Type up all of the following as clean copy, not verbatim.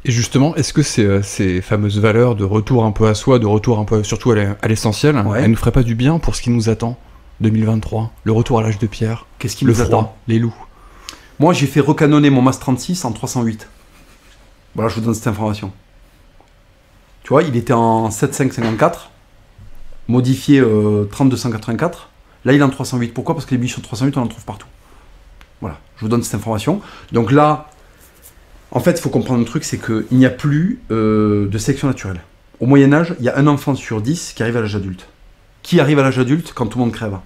Et justement, est-ce que ces fameuses valeurs de retour un peu à soi, de retour un peu surtout à l'essentiel, Ouais. elles nous feraient pas du bien pour ce qui nous attend 2023, le retour à l'âge de pierre, Qu'est-ce qui le nous froid, attend? les loups. Moi, j'ai fait recanonner mon MAS 36 en 308. Voilà, je vous donne cette information. Tu vois, il était en 7554, modifié 3284. Là, il est en 308. Pourquoi? Parce que les munitions de 308, on en trouve partout. Voilà, je vous donne cette information. Donc là, en fait, il faut comprendre un truc, c'est qu'il n'y a plus de sélection naturelle. Au Moyen-Âge, il y a un enfant sur 10 qui arrive à l'âge adulte. Qui arrive à l'âge adulte quand tout le monde crève?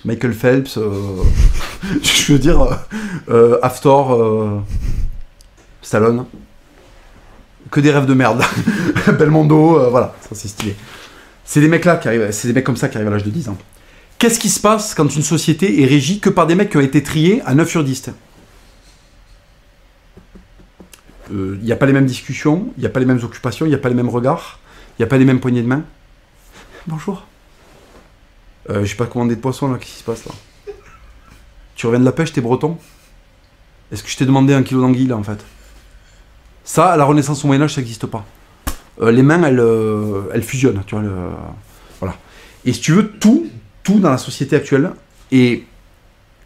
Michael Phelps, je veux dire, Haftor, Stallone. Que des rêves de merde. Belmondo, voilà, ça c'est stylé. C'est des mecs là qui arrivent, c'est des mecs comme ça qui arrivent à l'âge de 10 ans. Qu'est-ce qui se passe quand une société est régie que par des mecs qui ont été triés à 9 sur 10? Il n'y a pas les mêmes discussions, il n'y a pas les mêmes occupations, il n'y a pas les mêmes regards, il n'y a pas les mêmes poignées de main. Bonjour. J'ai pas commandé de poisson là, qu'est-ce qui se passe là? Tu reviens de la pêche, t'es breton? Est-ce que je t'ai demandé 1 kilo d'anguille là en fait? Ça, à la Renaissance au Moyen-Âge, ça n'existe pas. Les mains, elles fusionnent, tu vois. Voilà. Et si tu veux, tout dans la société actuelle est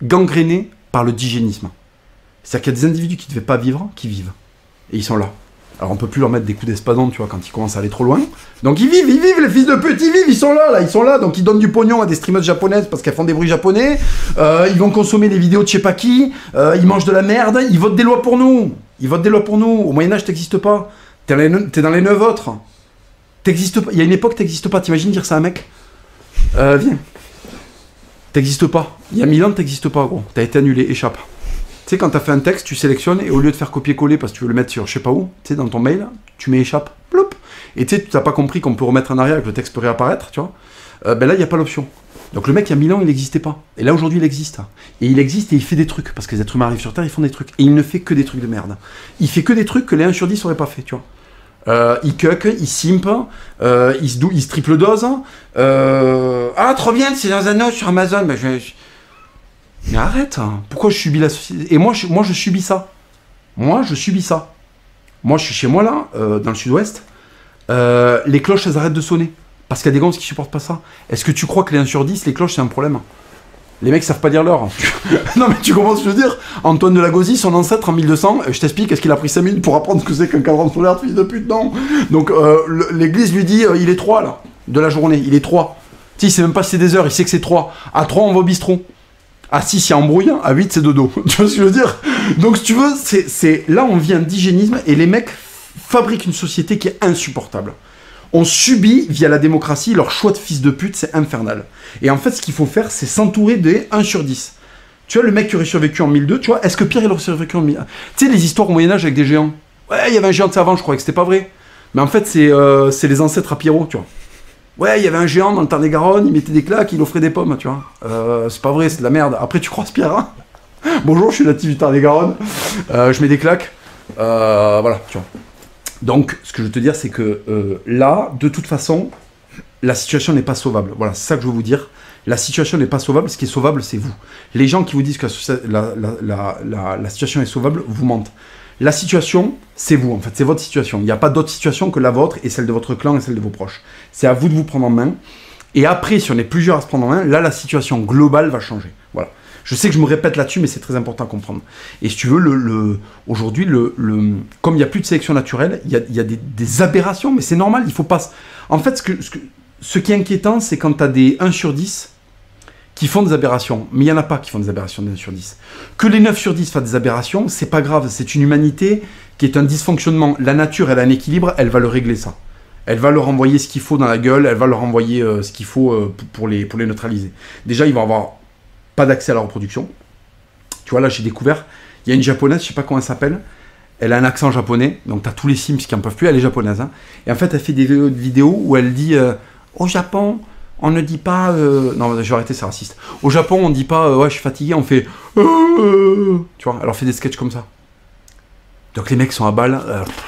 gangréné par le digénisme. C'est-à-dire qu'il y a des individus qui ne devaient pas vivre, qui vivent. Et ils sont là. Alors on peut plus leur mettre des coups d'espadon, tu vois, quand ils commencent à aller trop loin. Donc ils vivent, les fils de pute, ils vivent, ils sont là, donc ils donnent du pognon à des streamers japonaises parce qu'elles font des bruits japonais, ils vont consommer des vidéos de je sais pas qui, ils mangent de la merde, ils votent des lois pour nous. Au Moyen-Âge, t'existes pas. T'es dans les 9 autres. T'existes pas. Il y a une époque, t'existes pas. T'imagines dire ça à un mec? Viens. T'existes pas. Il y a 1000 ans, t'existes pas, gros. T'as été annulé, échappe. Tu sais, quand t'as fait un texte, tu sélectionnes et au lieu de faire copier-coller parce que tu veux le mettre sur je sais pas où, tu sais, dans ton mail, tu mets échappe, ploup. Et tu sais, tu n'as pas compris qu'on peut remettre en arrière et que le texte peut réapparaître, tu vois. Ben là, il n'y a pas l'option. Donc le mec, il y a 1000 ans, il n'existait pas. Et là, aujourd'hui, il existe. Et il existe et il fait des trucs. Parce que les êtres humains arrivent sur Terre, ils font des trucs. Et il ne fait que des trucs de merde. Il fait que des trucs que les 1 sur 10 n'auraient pas fait, tu vois. Il cuck, il simp, il se triple dose. Ah, trop bien, c'est dans un autre sur Amazon. Ben, Mais arrête, hein. Pourquoi je subis la société? Et moi, je subis ça. Moi, je subis ça. Moi, je suis chez moi, là, dans le sud-ouest. Les cloches, elles arrêtent de sonner. Parce qu'il y a des gonzes qui supportent pas ça. Est-ce que tu crois que les 1 sur 10, les cloches, c'est un problème? Les mecs savent pas dire l'heure. Non, mais tu comprends ce que je veux dire? Antoine de Lagosie, son ancêtre en 1200, je t'explique, est-ce qu'il a pris 5 minutes pour apprendre ce que c'est qu'un cadran solaire, fils de pute? Non. Donc, l'église lui dit, il est 3, là, de la journée. Il est 3. Tu sais, il sait même pas si c'est des heures, il sait que c'est 3. À 3, on va au bistrot. À 6, il y a embrouille. À 8, c'est dodo. Tu vois ce que je veux dire? Donc, si tu veux, là, on vient d'hygiénisme et les mecs fabriquent une société qui est insupportable. On subit, via la démocratie, leur choix de fils de pute, c'est infernal. Et en fait, ce qu'il faut faire, c'est s'entourer des 1 sur 10. Tu vois, le mec qui aurait survécu en 1002, tu vois, est-ce que Pierre, il aurait survécu en 1000? Tu sais, les histoires au Moyen-Âge avec des géants. Ouais, il y avait un géant de savant, je croyais que c'était pas vrai. Mais en fait, c'est les ancêtres à Pierrot, tu vois. Ouais, il y avait un géant dans le Tarn-et-Garonne, il mettait des claques, il offrait des pommes, tu vois. C'est pas vrai, c'est de la merde. Après, tu croises Pierre, hein? Bonjour, je suis natif du Tarn-et-Garonne. Je mets des claques. Voilà, tu vois. Donc, ce que je veux te dire, c'est que là, de toute façon, la situation n'est pas sauvable. Voilà, c'est ça que je veux vous dire. La situation n'est pas sauvable. Ce qui est sauvable, c'est vous. Les gens qui vous disent que la situation est sauvable, vous mentent. La situation, c'est vous, en fait. C'est votre situation. Il n'y a pas d'autre situation que la vôtre et celle de votre clan et celle de vos proches. C'est à vous de vous prendre en main. Et après, si on est plusieurs à se prendre en main, là, la situation globale va changer. Voilà. Je sais que je me répète là-dessus, mais c'est très important à comprendre. Et si tu veux, aujourd'hui, comme il n'y a plus de sélection naturelle, il y a des aberrations, mais c'est normal, il faut pas... En fait, ce qui est inquiétant, c'est quand tu as des 1 sur 10 qui font des aberrations. Mais il n'y en a pas qui font des aberrations de 1 sur 10. Que les 9 sur 10 fassent des aberrations, c'est pas grave. C'est une humanité qui est un dysfonctionnement. La nature, elle a un équilibre, elle va le régler, ça. Elle va leur envoyer ce qu'il faut dans la gueule, elle va leur envoyer ce qu'il faut pour les neutraliser. Déjà, ils vont avoir pas d'accès à la reproduction. Tu vois, là, j'ai découvert, il y a une japonaise, je sais pas comment elle s'appelle, elle a un accent japonais, donc t'as tous les Sims qui en peuvent plus, elle est japonaise, hein. Et en fait, elle fait des vidéos où elle dit, au Japon, on ne dit pas... Non, je vais arrêter, c'est raciste. Au Japon, on dit pas, ouais, je suis fatigué, on fait... Tu vois, alors fait des sketchs comme ça. Donc les mecs sont à balle.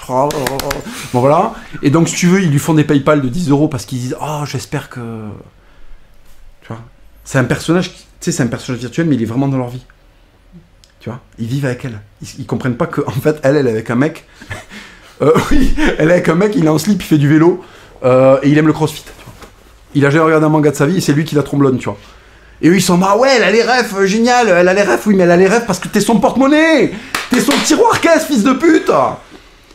Bon, voilà. Et donc, si tu veux, ils lui font des PayPal de 10 € parce qu'ils disent, oh, j'espère que... Tu vois, c'est un personnage, tu sais, c'est un personnage virtuel, mais il est vraiment dans leur vie. Tu vois, ils vivent avec elle. Ils comprennent pas qu'en fait, elle est avec un mec Oui, elle est avec un mec, il est en slip, il fait du vélo, et il aime le crossfit. Tu vois. Il a jamais regardé un manga de sa vie, et c'est lui qui la tromblonne, tu vois. Et eux, ils sont ah ouais, elle a les refs, génial, elle a les refs, oui, mais elle a les refs parce que t'es son porte-monnaie, t'es son tiroir caisse, fils de pute.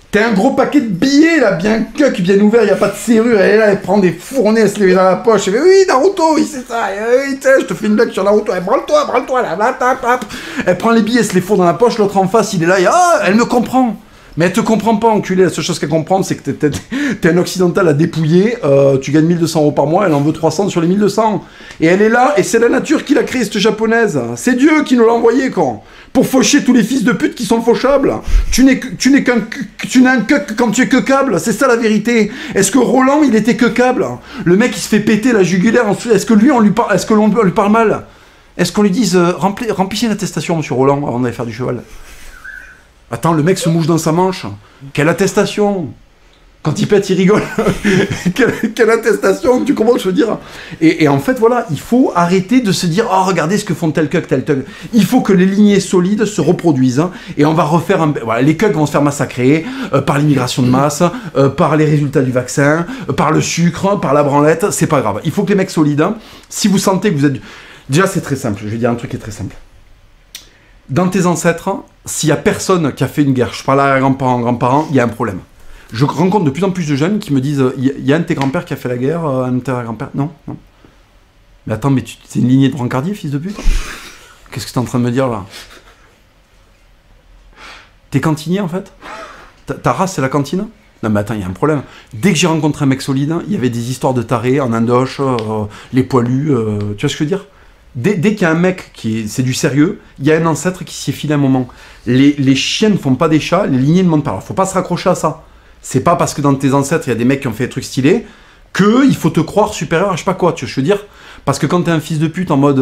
T'es un gros paquet de billets, là, bien cuck, bien ouvert, y a pas de serrure, elle est là, elle prend des fournées, elle se les met dans la poche, elle fait oui, Naruto, oui, c'est ça, oui, je te fais une blague sur Naruto, branle-toi, là, tap. Elle prend les billets, elle se les fourre dans la poche, l'autre en face, il est là, elle me comprend. Mais elle te comprend pas, enculé. La seule chose qu'elle comprend, c'est que t'es un occidental à dépouiller, tu gagnes 1200 € par mois, elle en veut 300 sur les 1200. Et elle est là, et c'est la nature qui l'a créée, cette japonaise. C'est Dieu qui nous l'a envoyé, quoi. Pour faucher tous les fils de pute qui sont fauchables. Tu n'es un cuck quand tu es cuckable, c'est ça la vérité. Est-ce que Roland, il était cuckable? Le mec, il se fait péter la jugulaire, est-ce que lui, on lui parle, est-ce que l'on lui parle mal? Est-ce qu'on lui dise, remplissez une attestation, monsieur Roland, avant d'aller faire du cheval? Attends, le mec se mouche dans sa manche. Quelle attestation! Quand il pète, il rigole. quelle attestation, tu comprends ce que je veux dire? Et en fait, voilà, il faut arrêter de se dire « Oh, regardez ce que font tel cuck, tel cuck ». Il faut que les lignées solides se reproduisent, hein, et on va refaire un... Voilà, les cucks vont se faire massacrer par l'immigration de masse, par les résultats du vaccin, par le sucre, par la branlette, c'est pas grave. Il faut que les mecs solides, hein, si vous sentez que vous êtes... Déjà, c'est très simple, je vais dire un truc qui est très simple. Dans tes ancêtres, s'il y a personne qui a fait une guerre, je parle à grands-parents, il y a un problème. Je rencontre de plus en plus de jeunes qui me disent il y a un de tes grands-pères qui a fait la guerre, un de tes grands-pères. Non. Mais attends, mais c'est une lignée de brancardier, fils de pute? Qu'est-ce que t'es en train de me dire là? T'es cantinier en fait? Ta race c'est la cantine? Non mais attends, il y a un problème. Dès que j'ai rencontré un mec solide, il y avait des histoires de tarés en Indoche, les poilus, tu vois ce que je veux dire? Dès qu'il y a un mec c'est du sérieux, il y a un ancêtre qui s'y est filé un moment. Les chiens ne font pas des chats, les lignées ne montent pas. Alors faut pas se raccrocher à ça. C'est pas parce que dans tes ancêtres il y a des mecs qui ont fait des trucs stylés qu'il faut te croire supérieur à je sais pas quoi, tu vois, je veux dire. Parce que quand t'es un fils de pute en mode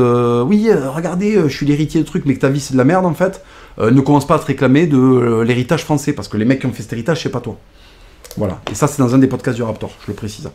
oui, regardez, je suis l'héritier de trucs, mais que ta vie c'est de la merde en fait, ne commence pas à te réclamer de l'héritage français, parce que les mecs qui ont fait cet héritage, c'est pas toi. Voilà. Et ça, c'est dans un des podcasts du Raptor, je le précise.